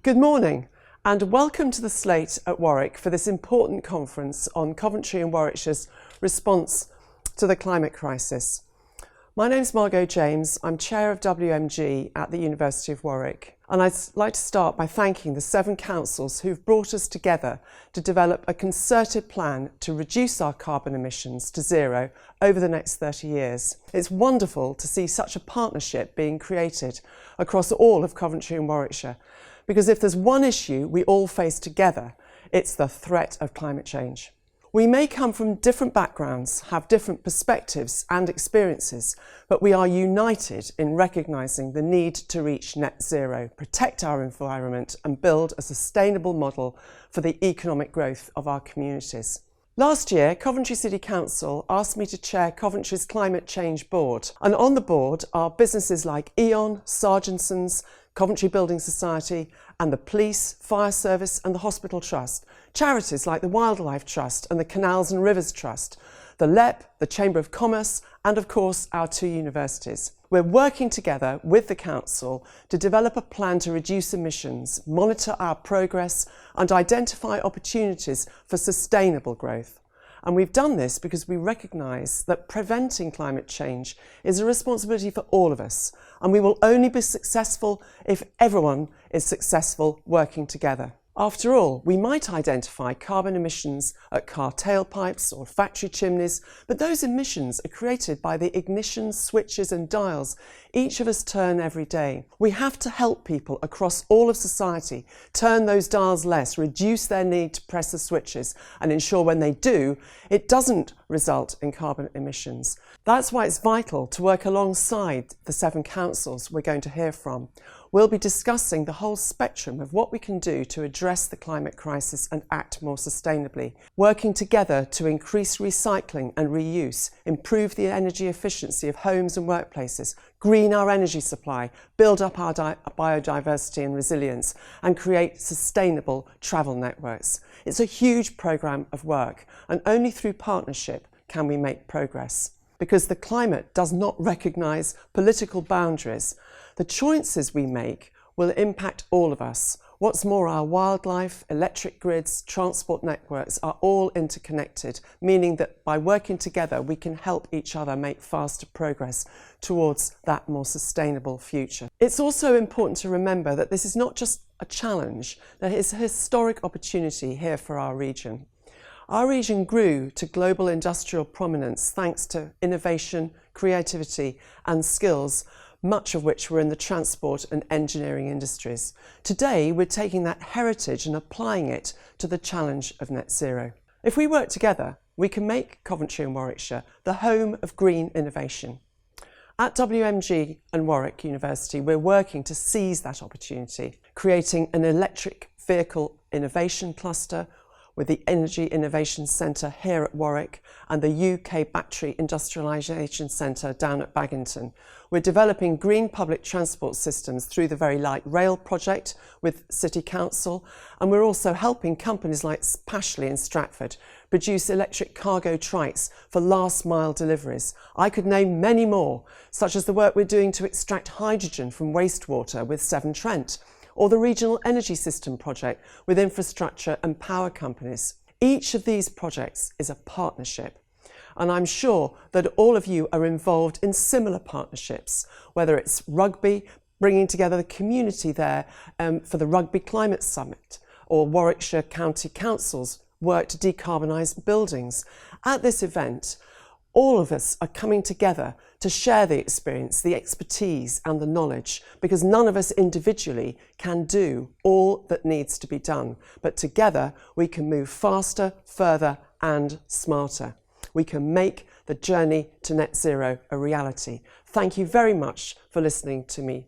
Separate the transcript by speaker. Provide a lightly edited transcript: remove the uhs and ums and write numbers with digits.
Speaker 1: Good morning and welcome to the slate at Warwick for this important conference on Coventry and Warwickshire's response to the climate crisis. My name's Margot James, I'm Chair of WMG at the University of Warwick, and I'd like to start by thanking the 7 councils who've brought us together to develop a concerted plan to reduce our carbon emissions to zero over the next 30 years. It's wonderful to see such a partnership being created across all of Coventry and Warwickshire, because if there's one issue we all face together, it's the threat of climate change. We may come from different backgrounds, have different perspectives and experiences, but we are united in recognising the need to reach net zero, protect our environment and build a sustainable model for the economic growth of our communities. Last year, Coventry City Council asked me to chair Coventry's Climate Change Board, and on the board are businesses like E.ON, Sargensons, Coventry Building Society and the Police, Fire Service and the Hospital Trust, charities like the Wildlife Trust and the Canals and Rivers Trust, the LEP, the Chamber of Commerce and of course our 2 universities. We're working together with the Council to develop a plan to reduce emissions, monitor our progress and identify opportunities for sustainable growth. And we've done this because we recognise that preventing climate change is a responsibility for all of us, and we will only be successful if everyone is successful working together. After all, we might identify carbon emissions at car tailpipes or factory chimneys, but those emissions are created by the ignition switches and dials each of us turn every day. We have to help people across all of society turn those dials less, reduce their need to press the switches and ensure when they do, it doesn't result in carbon emissions. That's why it's vital to work alongside the 7 councils we're going to hear from. We'll be discussing the whole spectrum of what we can do to address the climate crisis and act more sustainably, working together to increase recycling and reuse, improve the energy efficiency of homes and workplaces, green our energy supply, build up our biodiversity and resilience, and create sustainable travel networks. It's a huge programme of work, and only through partnership can we make progress. Because the climate does not recognise political boundaries. The choices we make will impact all of us. What's more, our wildlife, electric grids, transport networks are all interconnected, meaning that by working together we can help each other make faster progress towards that more sustainable future. It's also important to remember that this is not just a challenge, there is a historic opportunity here for our region. Our region grew to global industrial prominence thanks to innovation, creativity and skills, much of which were in the transport and engineering industries. Today, we're taking that heritage and applying it to the challenge of net zero. If we work together, we can make Coventry and Warwickshire the home of green innovation. At WMG and Warwick University, we're working to seize that opportunity, creating an electric vehicle innovation cluster with the Energy Innovation Centre here at Warwick and the UK Battery Industrialisation Centre down at Baginton. We're developing green public transport systems through the Very Light Rail project with City Council, and we're also helping companies like Pashley in Stratford produce electric cargo trikes for last mile deliveries. I could name many more, such as the work we're doing to extract hydrogen from wastewater with Severn Trent, or the Regional Energy System project with infrastructure and power companies. Each of these projects is a partnership, and I'm sure that all of you are involved in similar partnerships, whether it's rugby, bringing together the community there for the Rugby Climate Summit, or Warwickshire County Council's work to decarbonise buildings. At this event, all of us are coming together to share the experience, the expertise and the knowledge, because none of us individually can do all that needs to be done. But together we can move faster, further and smarter. We can make the journey to net zero a reality. Thank you very much for listening to me